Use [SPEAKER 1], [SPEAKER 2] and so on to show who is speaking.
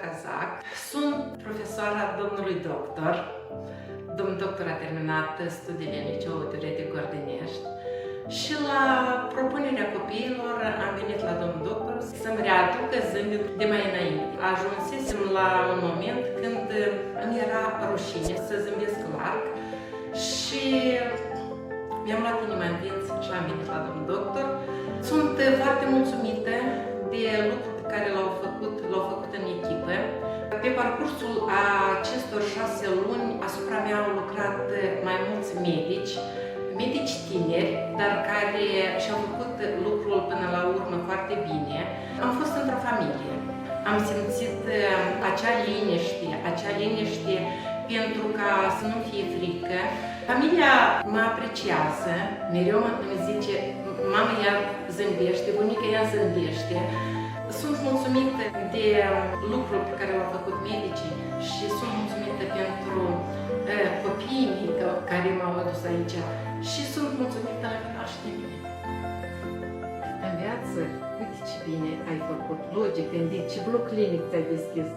[SPEAKER 1] Cazac, sunt profesoara domnului doctor. Domnul doctor a terminat studiile în Liceul Teoretic Gordinești și la propunerea copiilor am venit la domnul doctor să-mi readucă zâmbetul de mai înainte. Ajunsesem la un moment când îmi era rușine să zâmbesc larg și mi-am luat inima în dinți și am venit la domnul doctor. Sunt foarte mulțumită de lucrul pe care l-au făcut în echipă. Pe parcursul acestor 6 luni asupra mea au lucrat mai mulți medici tineri, dar care și-au făcut lucrul până la urmă foarte bine. Am fost într-o familie. Am simțit acea liniște pentru ca să nu fie frică. Familia mă apreciază, mereu îmi zice, mama ea zâmbește, bunica ea zâmbește. Sunt mulțumită de lucrul pe care l-au făcut medicii și sunt mulțumită pentru copiii mei care m-au adus aici și sunt mulțumită și de mine. În viață, uite ce bine ai făcut, logic, gândit, ce bloc clinic ți-ai deschis.